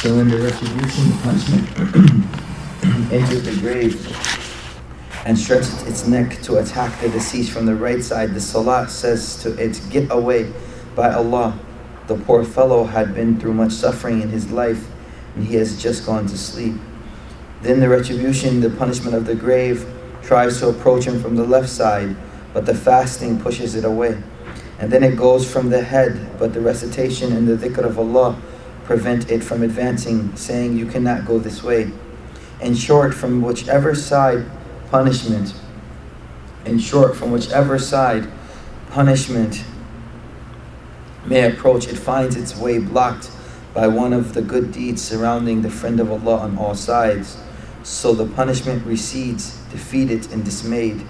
So when the retribution, the punishment, enters the grave and stretches its neck to attack the deceased from the right side, the salah says to it, "Get away, by Allah. The poor fellow had been through much suffering in his life, and he has just gone to sleep." Then the retribution, the punishment of the grave, tries to approach him from the left side, but the fasting pushes it away. And then it goes from the head, but the recitation and the dhikr of Allah prevent it from advancing, saying, "You cannot go this way." In short, from whichever side punishment may approach, it finds its way blocked by one of the good deeds surrounding the friend of Allah on all sides. So the punishment recedes, defeated and dismayed.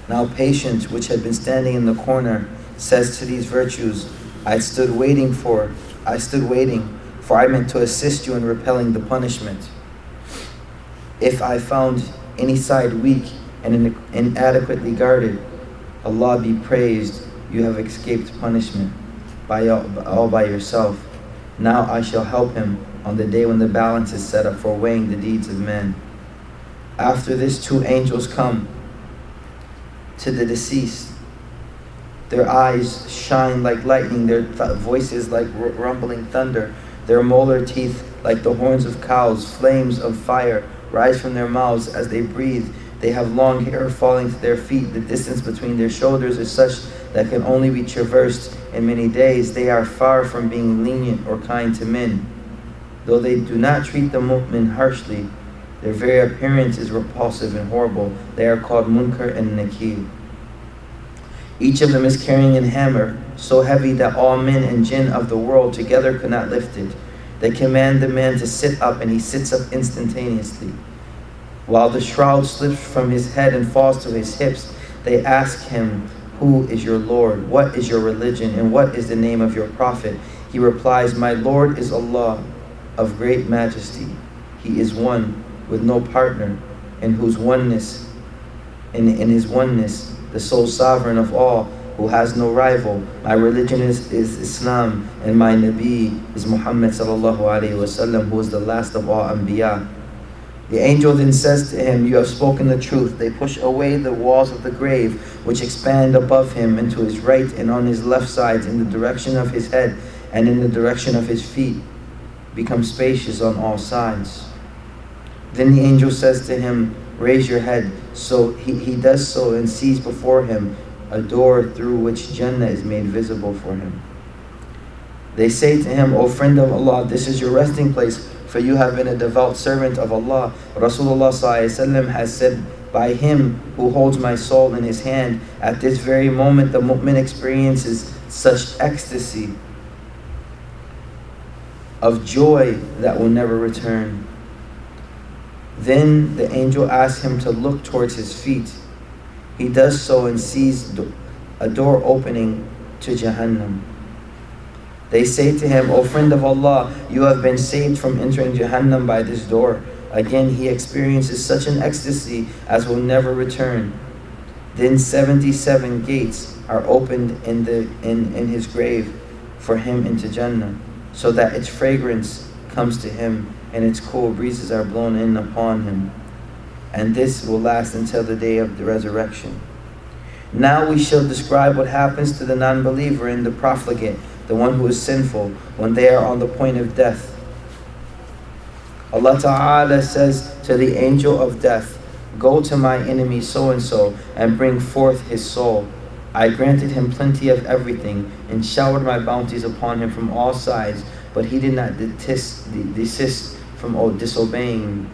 Now patient, which had been standing in the corner, says to these virtues, I stood waiting, for I meant to assist you in repelling the punishment. If I found any side weak and inadequately guarded, Allah be praised, you have escaped punishment all by yourself. Now I shall help him on the day when the balance is set up for weighing the deeds of men. After this, 2 angels come to the deceased. Their eyes shine like lightning, their voices like rumbling thunder, their molar teeth like the horns of cows. Flames of fire rise from their mouths as they breathe. They have long hair falling to their feet. The distance between their shoulders is such that can only be traversed in many days. They are far from being lenient or kind to men. Though they do not treat the mu'min harshly, their very appearance is repulsive and horrible. They are called Munkar and Nakir. Each of them is carrying a hammer so heavy that all men and jinn of the world together could not lift it. They command the man to sit up, and he sits up instantaneously. While the shroud slips from his head and falls to his hips, they ask him, "Who is your Lord? What is your religion? And what is the name of your prophet?" He replies, "My Lord is Allah of great majesty. He is one with no partner, in whose oneness, in his oneness, the sole sovereign of all, who has no rival. My religion is Islam, and my Nabi is Muhammad sallallahu alaihi wasallam, who is the last of all Anbiya." The angel then says to him, "You have spoken the truth." They push away the walls of the grave, which expand above him and to his right and on his left sides, in the direction of his head and in the direction of his feet, become spacious on all sides. Then the angel says to him, "Raise your head." So he does so, and sees before him a door through which Jannah is made visible for him. They say to him, "O friend of Allah, this is your resting place, for you have been a devout servant of Allah. Rasulullah ﷺ has said, by him who holds my soul in his hand, at this very moment the mu'min experiences such ecstasy of joy that will never return." Then the angel asks him to look towards his feet. He does so and sees a door opening to Jahannam. They say to him, "O friend of Allah, you have been saved from entering Jahannam by this door." Again he experiences such an ecstasy as will never return. Then 77 gates are opened in his grave for him into Jannah, so that its fragrance comes to him and its cool breezes are blown in upon him. And this will last until the day of the resurrection. Now we shall describe what happens to the non-believer and the profligate, the one who is sinful, when they are on the point of death. Allah Ta'ala says to the angel of death, "Go to my enemy so-and-so and bring forth his soul. I granted him plenty of everything and showered my bounties upon him from all sides, but he did not desist from disobeying.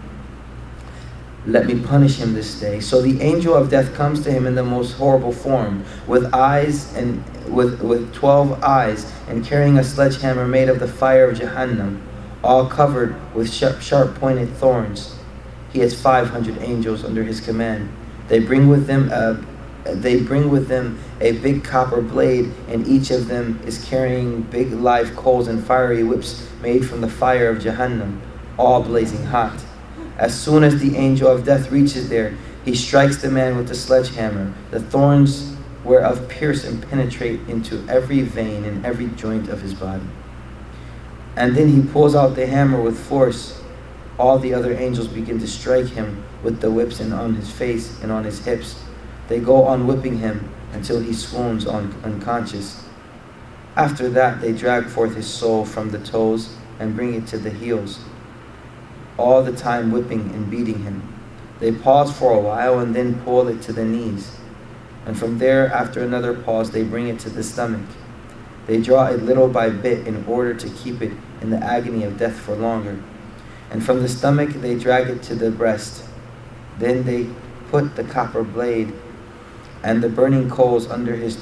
Let me punish him this day." So the angel of death comes to him in the most horrible form, with eyes and with 12 eyes, and carrying a sledgehammer made of the fire of Jahannam, all covered with sharp pointed thorns. He has 500 angels under his command. They bring with them a big copper blade, and each of them is carrying big live coals and fiery whips made from the fire of Jahannam, all blazing hot. As soon as the angel of death reaches there, he strikes the man with the sledgehammer. The thorns whereof pierce and penetrate into every vein and every joint of his body. And then he pulls out the hammer with force. All the other angels begin to strike him with the whips and on his face and on his hips. They go on whipping him until he swoons unconscious. After that, they drag forth his soul from the toes and bring it to the heels, all the time whipping and beating him. They pause for a while and then pull it to the knees. And from there, after another pause, they bring it to the stomach. They draw it little by bit in order to keep it in the agony of death for longer. And from the stomach, they drag it to the breast. Then they put the copper blade and the burning coals under his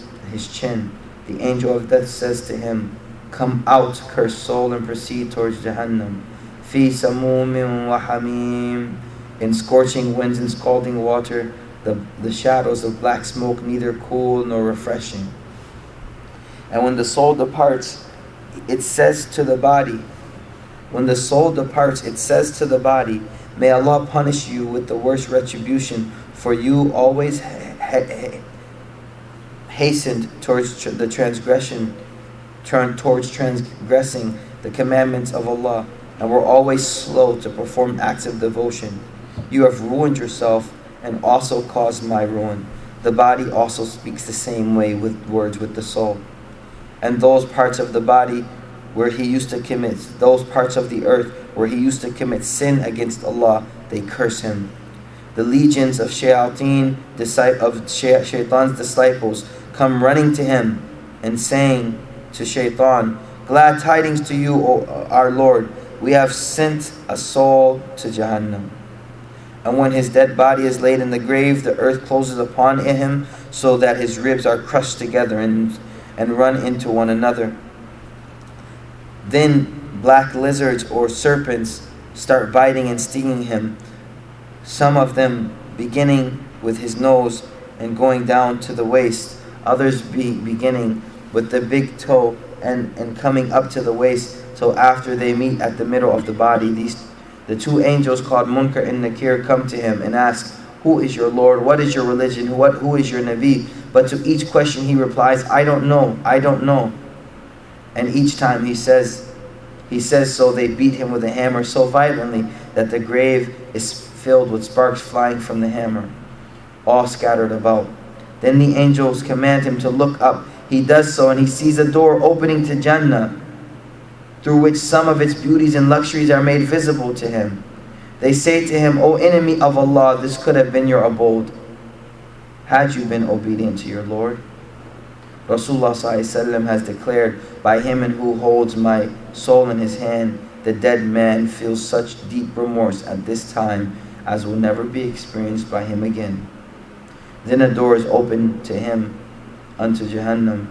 chin. The angel of death says to him, "Come out, cursed soul, and proceed towards Jahannam. Fi samumin wa hamim." In scorching winds and scalding water, the shadows of black smoke, neither cool nor refreshing. And when the soul departs, it says to the body, "May Allah punish you with the worst retribution, for you always hastened towards transgressing the commandments of Allah, and were always slow to perform acts of devotion. You have ruined yourself and also caused my ruin." The body also speaks the same way with words with the soul. And those parts of the body where he used to commit, those parts of the earth where he used to commit sin against Allah, they curse him. The legions of shaitan's disciples come running to him and saying to Shaitan, "Glad tidings to you, O our Lord, we have sent a soul to Jahannam." And when his dead body is laid in the grave, the earth closes upon him so that his ribs are crushed together and run into one another. Then black lizards or serpents start biting and stinging him, some of them beginning with his nose and going down to the waist, others beginning with the big toe and coming up to the waist, so after they meet at the middle of the body. The two angels called Munkar and Nakir come to him and ask, "Who is your Lord? What is your religion? Who is your Nabi?" But to each question he replies, "I don't know, I don't know." And each time he says so, they beat him with a hammer so violently that the grave is filled with sparks flying from the hammer, all scattered about. Then the angels command him to look up. He does so, and he sees a door opening to Jannah, through which some of its beauties and luxuries are made visible to him. They say to him, "O enemy of Allah, this could have been your abode, had you been obedient to your Lord." Rasulullah ﷺ has declared, "By him and who holds my soul in his hand, the dead man feels such deep remorse at this time as will never be experienced by him again." Then a door is opened to him unto Jahannam,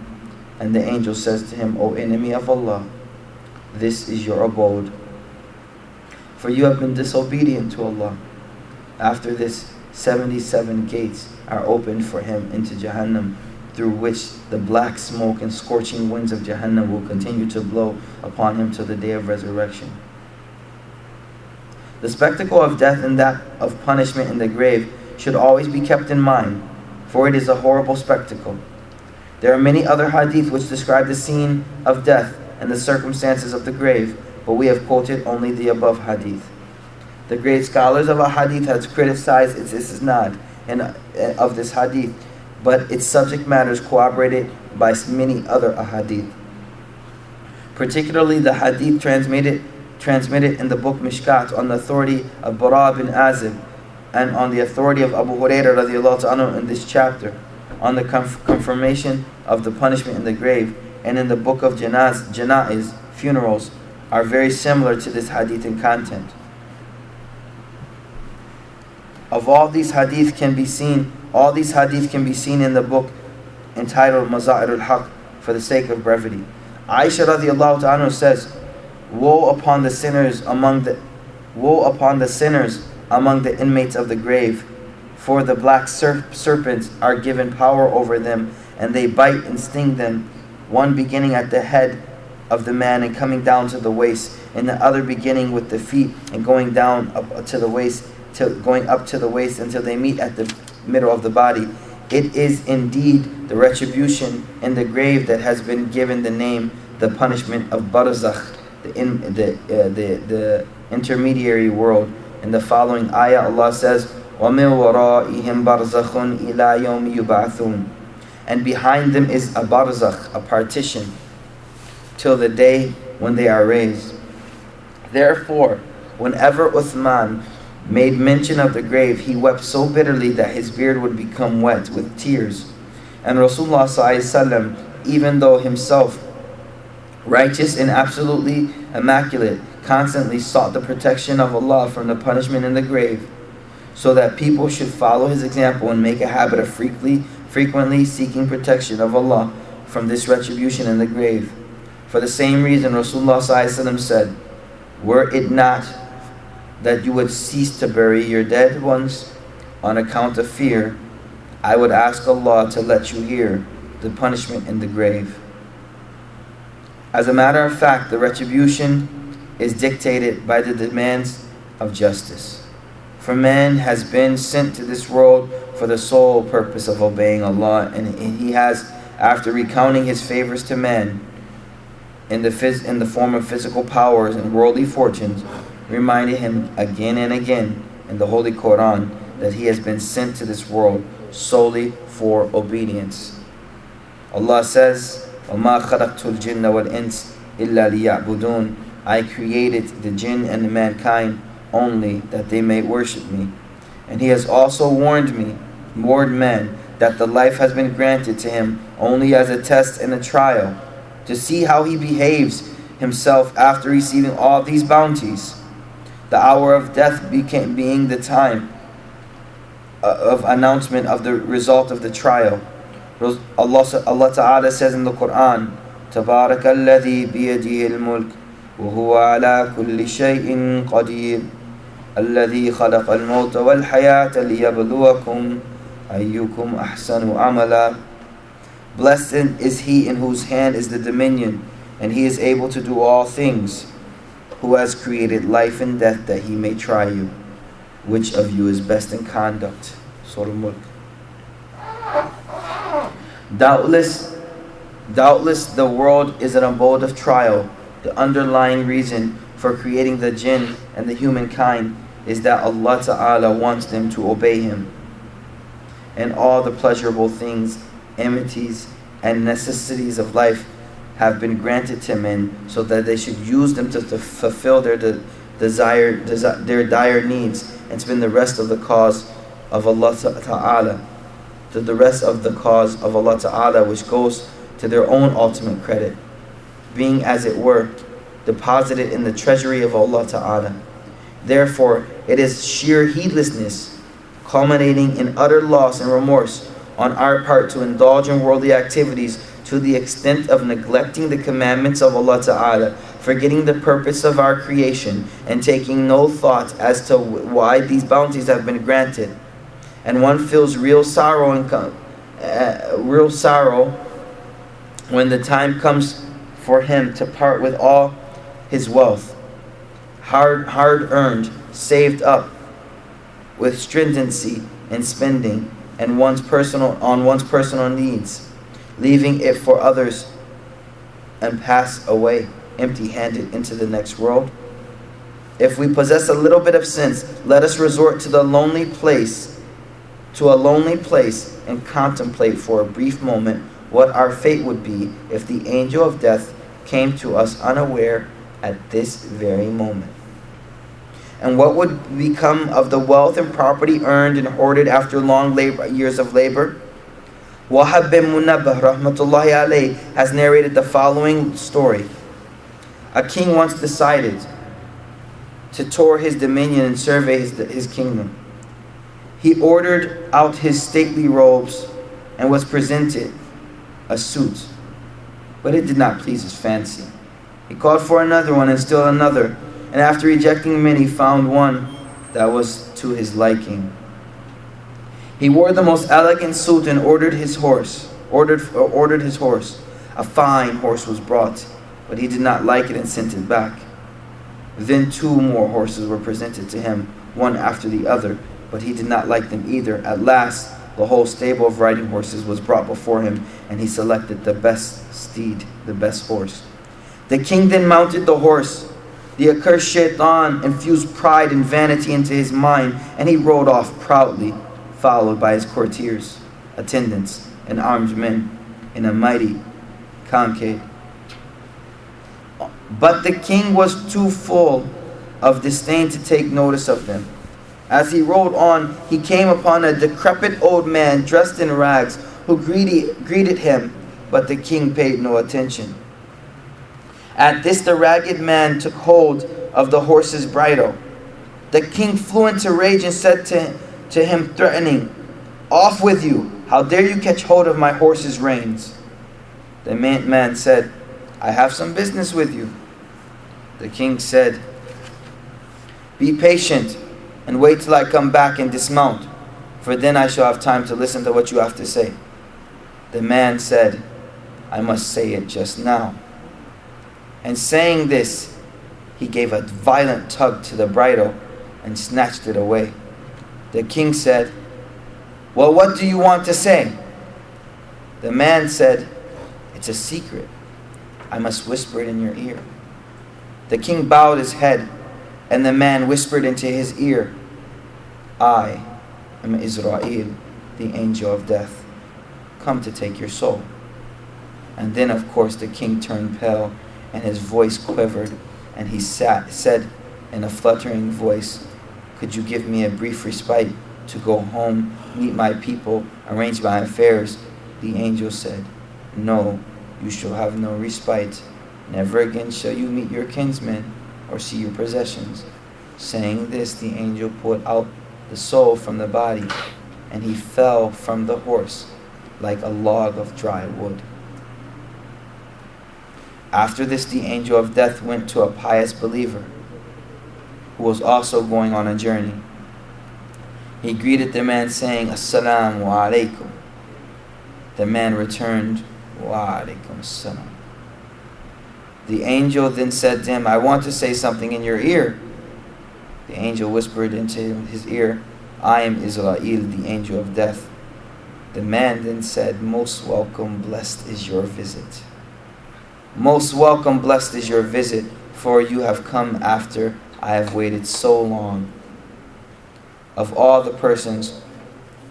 and the angel says to him, "O enemy of Allah, this is your abode, for you have been disobedient to Allah." After this, 77 gates are opened for him into Jahannam, through which the black smoke and scorching winds of Jahannam will continue to blow upon him till the day of resurrection. The spectacle of death and that of punishment in the grave should always be kept in mind, for it is a horrible spectacle. There are many other hadith which describe the scene of death and the circumstances of the grave, but we have quoted only the above hadith. The great scholars of a hadith have criticized its isnad of this hadith, but its subject matter is corroborated by many other ahadith. Particularly the hadith transmitted in the book Mishkat on the authority of Bara bin Azib and on the authority of Abu Hurairah radiallahu anhu in this chapter on the confirmation of the punishment in the grave, and in the book of Janaiz, funerals, are very similar to this hadith in content. All these hadith can be seen in the book entitled Maza'ir al-Haq for the sake of brevity. Aisha radiallahu anha says, Woe upon the sinners among the inmates of the grave, for the black serpents are given power over them, and they bite and sting them, one beginning at the head of the man and coming down to the waist, and the other beginning with the feet and going down up to the waist, until they meet at the middle of the body. It is indeed the retribution in the grave that has been given the name, the punishment of barzakh, the intermediary world. In the following ayah, Allah says, وَمِن وَرَائِهِمْ بَرْزَخٌ إِلَى يَوْمِ يُبْعَثُونَ. And behind them is a barzakh, a partition, till the day when they are raised. Therefore, whenever Uthman made mention of the grave, he wept so bitterly that his beard would become wet with tears. And Rasulullah ﷺ, even though himself righteous and absolutely immaculate, constantly sought the protection of Allah from the punishment in the grave, so that people should follow his example and make a habit of frequently seeking protection of Allah from this retribution in the grave. For the same reason, Rasulullah ﷺ said, were it not that you would cease to bury your dead ones on account of fear, I would ask Allah to let you hear the punishment in the grave. As a matter of fact, the retribution is dictated by the demands of justice. For man has been sent to this world for the sole purpose of obeying Allah, and he has, after recounting his favors to man in the form of physical powers and worldly fortunes, reminded him again and again in the Holy Quran that he has been sent to this world solely for obedience. Allah says, وَمَا خَلَقْتُ الْجِنَّ وَالْإِنسِ إِلَّا لِيَعْبُدُونَ. I created the jinn and the mankind only that they may worship me. And he has also warned man, that the life has been granted to him only as a test and a trial, to see how he behaves himself after receiving all these bounties. The hour of death being the time of announcement of the result of the trial. Allah Ta'ala says in the Quran, تَبَارَكَ الَّذِي بِيَدِهِ الْمُلْكُ وَهُوَ عَلَى كُلِّ شَيْءٍ قَدِيرٌ الَّذِي خَلَقَ الْمَوْتَ وَالْحَيَاةَ لِيَبْلُوَكُمْ أَيُّكُمْ أَحْسَنُ عَمَلًا. Blessed is he in whose hand is the dominion, and he is able to do all things, who has created life and death that he may try you. Which of you is best in conduct? Surah Mulk. Doubtless the world is an abode of trial. The underlying reason for creating the jinn and the humankind is that Allah Ta'ala wants them to obey Him. And all the pleasurable things, amenities, and necessities of life have been granted to men so that they should use them to fulfill their dire needs and spend the rest of the cause of Allah Ta'ala, to the rest of the cause of Allah Ta'ala, which goes to their own ultimate credit, being as it were deposited in the treasury of Allah Ta'ala. Therefore, it is sheer heedlessness, culminating in utter loss and remorse on our part to indulge in worldly activities to the extent of neglecting the commandments of Allah Ta'ala, forgetting the purpose of our creation, and taking no thought as to why these bounties have been granted. And one feels real sorrow when the time comes for him to part with all his wealth, hard earned, saved up with stringency and spending, and one's personal needs, leaving it for others, and pass away empty-handed into the next world. If we possess a little bit of sense, let us resort to a lonely place and contemplate for a brief moment what our fate would be if the angel of death came to us unaware at this very moment. And what would become of the wealth and property earned and hoarded after long years of labor? Wahab bin Munabbah rahmatullahi alayh has narrated the following story. A king once decided to tour his dominion and survey his kingdom. He ordered out his stately robes and was presented a suit, but it did not please his fancy. He called for another one and still another, and after rejecting many, found one that was to his liking. He wore the most elegant suit and ordered his horse. A fine horse was brought, but he did not like it and sent it back. Then 2 more horses were presented to him, one after the other, but he did not like them either. At last, the whole stable of riding horses was brought before him, and he selected the best steed, the best horse. The king then mounted the horse. The accursed shaitan infused pride and vanity into his mind, and he rode off proudly, followed by his courtiers, attendants, and armed men in a mighty cavalcade. But the king was too full of disdain to take notice of them. As he rode on, he came upon a decrepit old man dressed in rags, who greeted him, but the king paid no attention. At this, the ragged man took hold of the horse's bridle. The king flew into rage and said to him, threatening, "Off with you! How dare you catch hold of my horse's reins?" The man said, "I have some business with you." The king said, "Be patient and wait till I come back and dismount, for then I shall have time to listen to what you have to say." The man said, "I must say it just now." And saying this, he gave a violent tug to the bridle and snatched it away. The king said, "Well, what do you want to say?" The man said, "It's a secret. I must whisper it in your ear." The king bowed his head, and the man whispered into his ear, "I am Israel, the angel of death, come to take your soul." And then, of course, the king turned pale, and his voice quivered, and he said in a fluttering voice, "Could you give me a brief respite to go home, meet my people, arrange my affairs?" The angel said, "No, you shall have no respite. Never again shall you meet your kinsmen or see your possessions." Saying this, the angel pulled out the soul from the body, and he fell from the horse like a log of dry wood. After this, the angel of death went to a pious believer who was also going on a journey. He greeted the man saying, "Assalamu alaikum." The man returned, "Wa alaikum assalam." The angel then said to him, "I want to say something in your ear." The angel whispered into his ear, "I am Israel, the angel of death." The man then said, "Most welcome, blessed is your visit. Most welcome, blessed is your visit, for you have come after I have waited so long. Of all the persons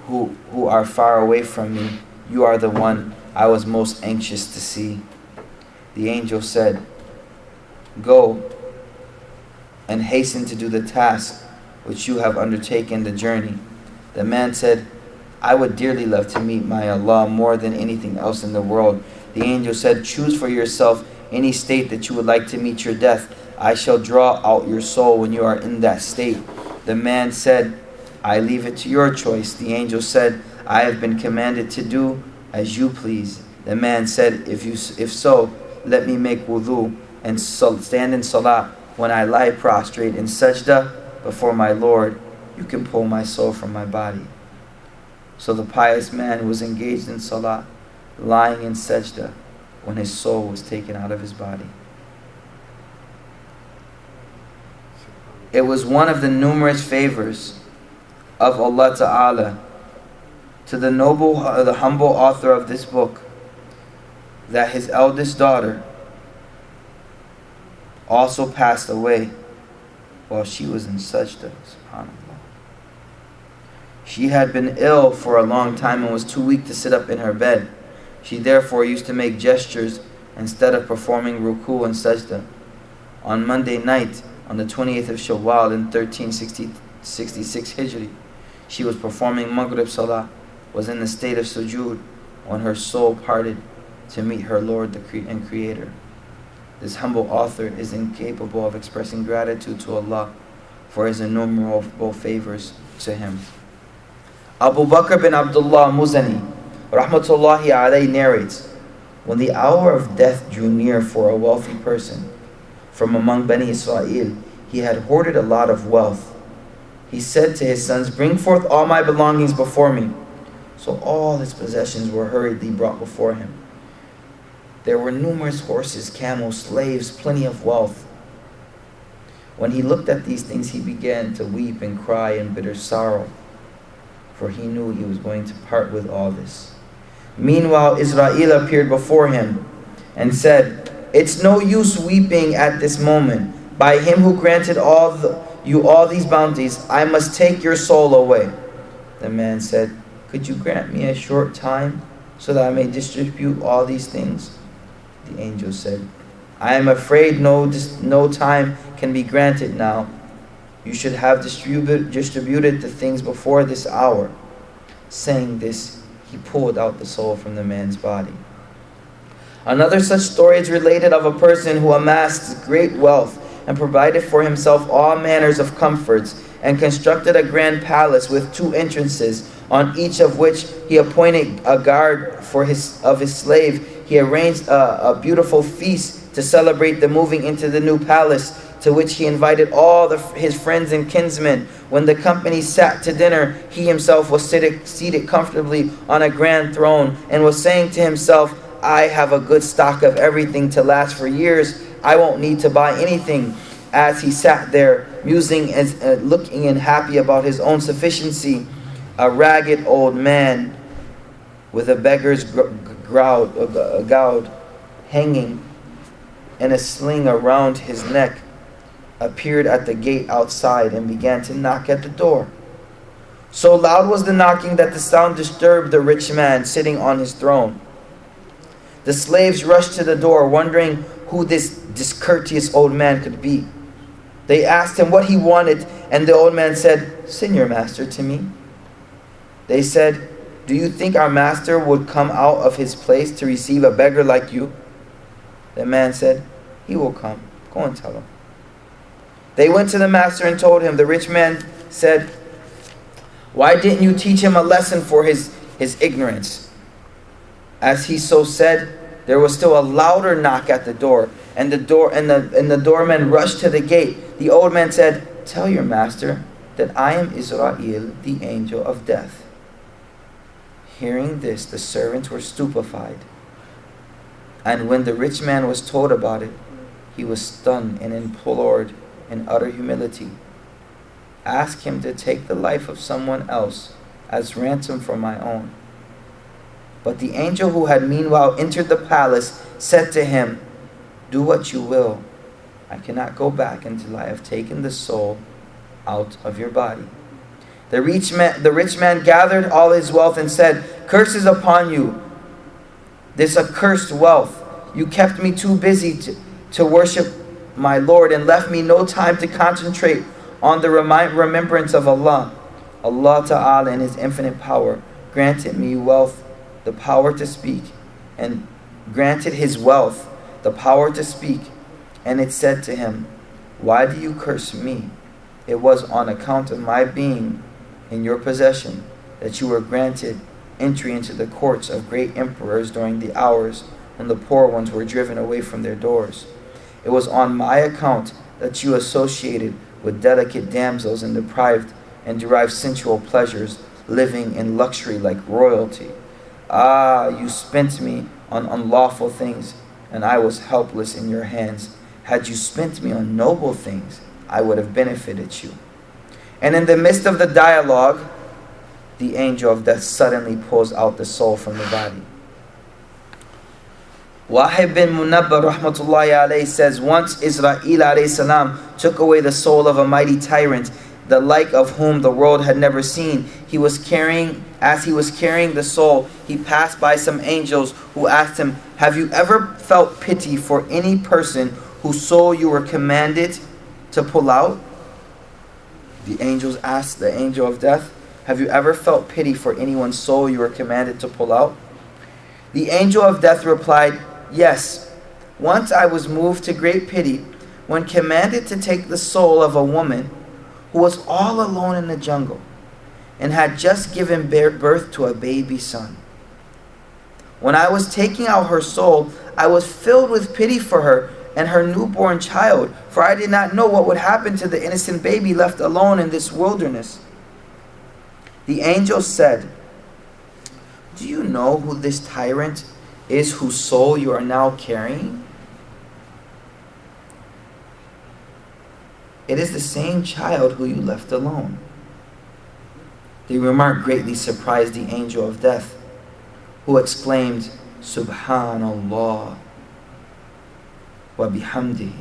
who are far away from me, you are the one I was most anxious to see." The angel said, "Go and hasten to do the task which you have undertaken, the journey." The man said, "I would dearly love to meet my Allah more than anything else in the world." The angel said, "Choose for yourself any state that you would like to meet your death. I shall draw out your soul when you are in that state." The man said, "I leave it to your choice." The angel said, "I have been commanded to do as you please." The man said, If so, let me make wudu and stand in salah. When I lie prostrate in sajda before my Lord, you can pull my soul from my body." So the pious man was engaged in salah, lying in sajda, when his soul was taken out of his body. It was one of the numerous favors of Allah Ta'ala to the humble author of this book that his eldest daughter also passed away while she was in sajda. SubhanAllah. She had been ill for a long time and was too weak to sit up in her bed. She therefore used to make gestures instead of performing ruku and sajda. On Monday night, on the 28th of Shawwal in 1366 Hijri, she was performing Maghrib Salah, was in the state of sujood, when her soul parted to meet her Lord and Creator. This humble author is incapable of expressing gratitude to Allah for His innumerable favors to him. Abu Bakr bin Abdullah Muzani, rahmatullahi alayhi, narrates, when the hour of death drew near for a wealthy person from among Bani Israel, he had hoarded a lot of wealth. He said to his sons, "Bring forth all my belongings before me." So all his possessions were hurriedly brought before him. There were numerous horses, camels, slaves, plenty of wealth. When he looked at these things, he began to weep and cry in bitter sorrow, for he knew he was going to part with all this. Meanwhile, Israel appeared before him and said, "It's no use weeping at this moment. By him who granted you all these bounties, I must take your soul away." The man said, "Could you grant me a short time so that I may distribute all these things?" The angel said, "I am afraid no time can be granted now. You should have distributed the things before this hour." Saying this, he pulled out the soul from the man's body. Another such story is related of a person who amassed great wealth and provided for himself all manners of comforts, and constructed a grand palace with 2 entrances, on each of which he appointed a guard of his slave. He arranged a beautiful feast to celebrate the moving into the new palace, to which he invited all his friends and kinsmen. When the company sat to dinner, he himself was seated comfortably on a grand throne, and was saying to himself, "I have a good stock of everything to last for years. I won't need to buy anything." As he sat there, musing and looking and happy about his own sufficiency, a ragged old man with a beggar's goud hanging and a sling around his neck appeared at the gate outside and began to knock at the door. So loud was the knocking that the sound disturbed the rich man sitting on his throne. The slaves rushed to the door, wondering who this discourteous old man could be. They asked him what he wanted, and the old man said, "Send your master to me." They said, "Do you think our master would come out of his place to receive a beggar like you?" The man said, "He will come. Go and tell him." They went to the master and told him. The rich man said, "Why didn't you teach him a lesson for his ignorance?" As he so said, there was still a louder knock at the door, and the doorman rushed to the gate. The old man said, "Tell your master that I am Israel, the angel of death." Hearing this, the servants were stupefied. And when the rich man was told about it, he was stunned and implored in utter humility, "Ask him to take the life of someone else as ransom for my own." But the angel, who had meanwhile entered the palace, said to him, "Do what you will. I cannot go back until I have taken the soul out of your body." The rich man gathered all his wealth and said, "Curses upon you, this accursed wealth. You kept me too busy to worship my Lord, and left me no time to concentrate on the remembrance of Allah. Allah Ta'ala in His infinite power granted me wealth, the power to speak, and granted His wealth the power to speak. And it said to him, 'Why do you curse me? It was on account of my being in your possession that you were granted entry into the courts of great emperors during the hours when the poor ones were driven away from their doors. It was on my account that you associated with delicate damsels and derived sensual pleasures, living in luxury like royalty. Ah, you spent me on unlawful things, and I was helpless in your hands. Had you spent me on noble things, I would have benefited you.'" And in the midst of the dialogue, the angel of death suddenly pulls out the soul from the body. Wahib bin Munabbah rahmatullahi alayhi says, once Israel alayhi salam took away the soul of a mighty tyrant, the like of whom the world had never seen. As he was carrying the soul, he passed by some angels who asked him, "Have you ever felt pity for any person whose soul you were commanded to pull out?" The angels asked the angel of death, "Have you ever felt pity for anyone's soul you were commanded to pull out?" The angel of death replied, "Yes, once I was moved to great pity when commanded to take the soul of a woman who was all alone in the jungle and had just given birth to a baby son. When I was taking out her soul, I was filled with pity for her and her newborn child, for I did not know what would happen to the innocent baby left alone in this wilderness." The angel said, "Do you know who this tyrant is whose soul you are now carrying? It is the same child who you left alone." The remark greatly surprised the angel of death, who exclaimed, "Subhanallah." وبحمده.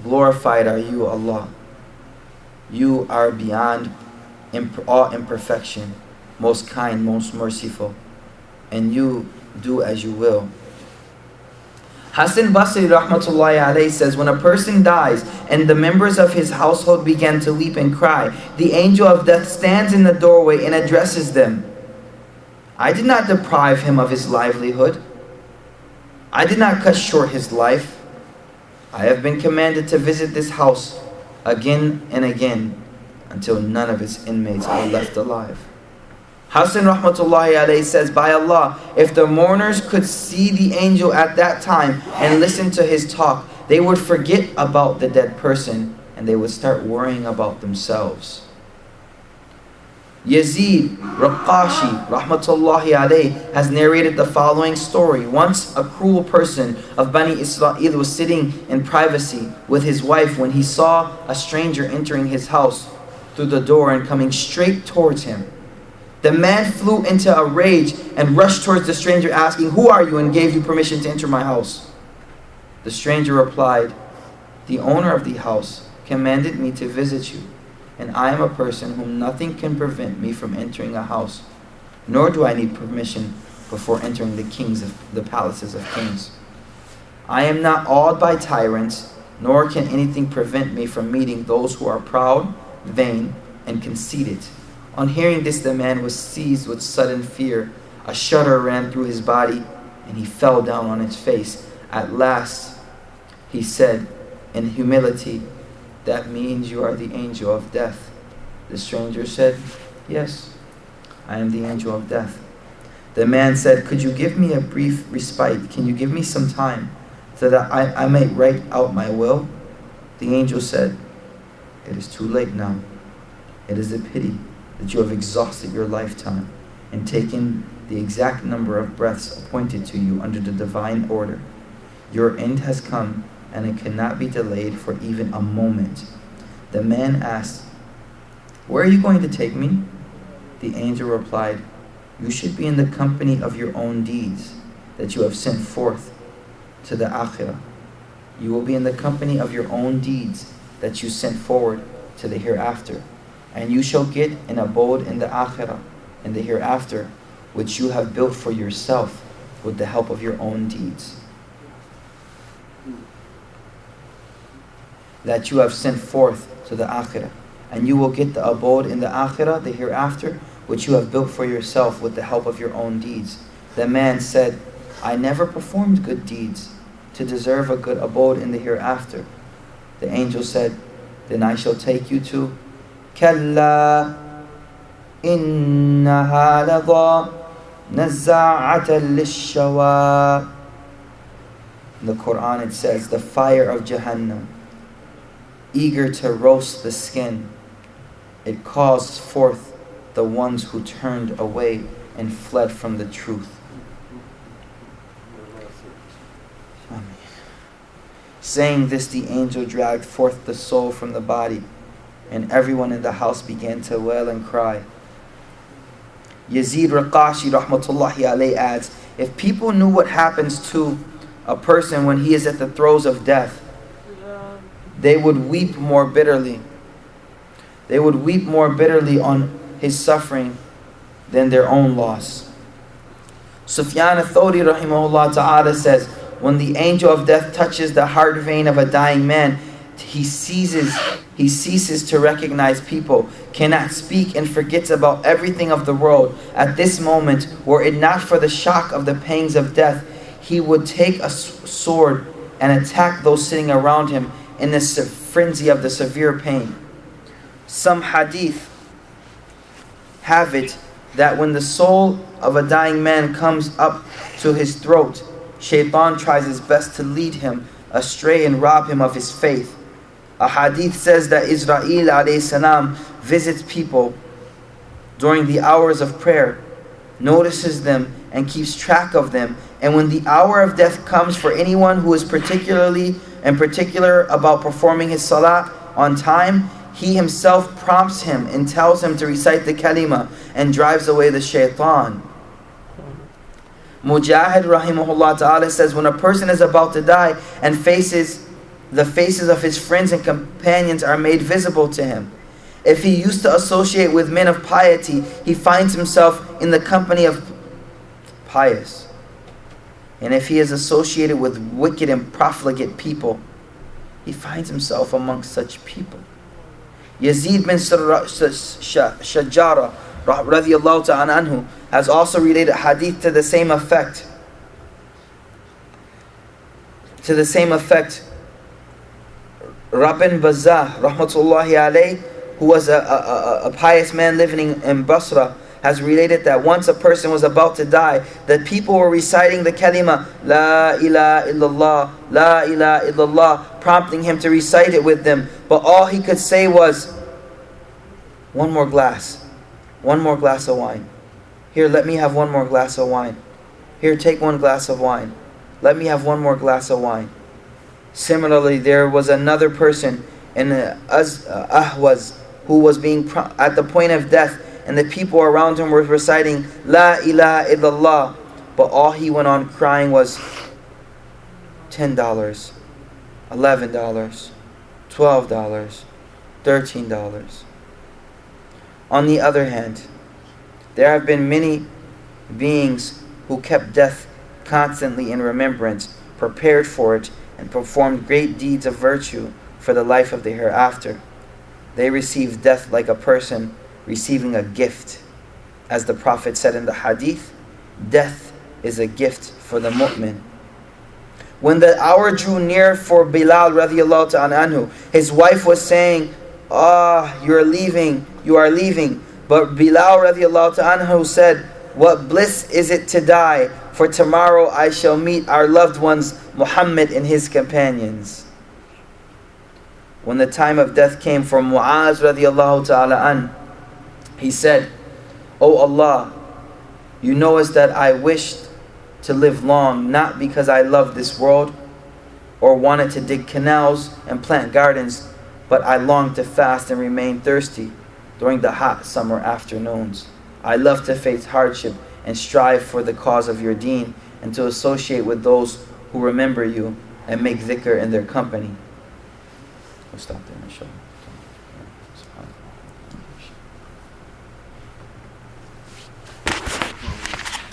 Glorified are you, Allah. You are beyond all imperfection, most kind, most merciful, and you do as you will. Hasan Basri rahmatullahi alayhi says, when a person dies and the members of his household begin to weep and cry, the angel of death stands in the doorway and addresses them. I did not deprive him of his livelihood. I did not cut short his life. I have been commanded to visit this house again and again until none of its inmates are left alive. Hasan rahmatullahi alayhi says, by Allah, if the mourners could see the angel at that time and listen to his talk, they would forget about the dead person and they would start worrying about themselves. Yazid Raqashi rahmatullahi alayhi has narrated the following story. Once a cruel person of Bani Israel was sitting in privacy with his wife when he saw a stranger entering his house through the door and coming straight towards him. The man flew into a rage and rushed towards the stranger asking, who are you and gave you permission to enter my house? The stranger replied, the owner of the house commanded me to visit you, and I am a person whom nothing can prevent me from entering a house, nor do I need permission before entering the palaces of kings. I am not awed by tyrants, nor can anything prevent me from meeting those who are proud, vain, and conceited. On hearing this, the man was seized with sudden fear. A shudder ran through his body, and he fell down on his face. At last, he said, in humility, that means you are the angel of death. The stranger said, yes, I am the angel of death. The man said, could you give me a brief respite? Can you give me some time so that I may write out my will? The angel said, it is too late now. It is a pity that you have exhausted your lifetime and taken the exact number of breaths appointed to you under the divine order. Your end has come, and it cannot be delayed for even a moment. The man asked, where are you going to take me? The angel replied, you should be in the company of your own deeds that you have sent forth to the akhirah. You will be in the company of your own deeds that you sent forward to the hereafter. And you shall get an abode in the akhirah, in the hereafter, which you have built for yourself with the help of your own deeds. That you have sent forth to the akhirah. And you will get the abode in the akhirah, the hereafter, which you have built for yourself with the help of your own deeds. The man said, I never performed good deeds to deserve a good abode in the hereafter. The angel said, then I shall take you to كلا إنها لظى نزاعة للشوى. In the Quran it says, the fire of Jahannam, eager to roast the skin, it calls forth the ones who turned away and fled from the truth. Saying this, the angel dragged forth the soul from the body, and everyone in the house began to wail and cry. Yazid Raqashi rahmatullahi alayhi adds, if people knew what happens to a person when he is at the throes of death, they would weep more bitterly. They would weep more bitterly on his suffering than their own loss. Sufyan al-Thawri rahimahullah ta'ala says, when the angel of death touches the heart vein of a dying man, he ceases to recognize people, cannot speak, and forgets about everything of the world. At this moment, were it not for the shock of the pangs of death, he would take a sword and attack those sitting around him in the frenzy of the severe pain. Some hadith have it that when the soul of a dying man comes up to his throat, Shaitan tries his best to lead him astray and rob him of his faith. A hadith says that Israel alayhi salam visits people during the hours of prayer, notices them and keeps track of them. And when the hour of death comes for anyone who is particular about performing his salah on time, he himself prompts him and tells him to recite the kalima and drives away the shaitan. Mujahid rahimahullah ta'ala says, when a person is about to die and the faces of his friends and companions are made visible to him, if he used to associate with men of piety, he finds himself in the company of pious. And if he is associated with wicked and profligate people, he finds himself amongst such people. Yazid bin Shajara radiyallahu ta'ala anhu has also related hadith to the same effect. Rabin Bazah rahmatullahi alayh, who was a pious man living in Basra, has related that once a person was about to die, that people were reciting the kalima, La ilaha illallah, La ilaha illallah, prompting him to recite it with them. But all he could say was, one more glass of wine. Here, let me have one more glass of wine. Here, take one glass of wine. Let me have one more glass of wine. Similarly, there was another person in Ahwaz who was being at the point of death, and the people around him were reciting La ilaha illallah, but all he went on crying was $10, $11, $12, $13. On the other hand, there have been many beings who kept death constantly in remembrance, prepared for it, and performed great deeds of virtue for the life of the hereafter. They received death like a person receiving a gift. As the Prophet said in the hadith, death is a gift for the mu'min. When the hour drew near for Bilal radiallahu ta'ala anhu, his wife was saying, you are leaving. But Bilal radiallahu ta'ala anhu said, what bliss is it to die, for tomorrow I shall meet our loved ones Muhammad and his companions. When the time of death came for Mu'az radiallahu ta'ala an, he said, O Allah, you know us that I wished to live long, not because I loved this world or wanted to dig canals and plant gardens, but I longed to fast and remain thirsty during the hot summer afternoons. I love to face hardship and strive for the cause of your deen, and to associate with those who remember you and make dhikr in their company. We'll stop there, inshallah.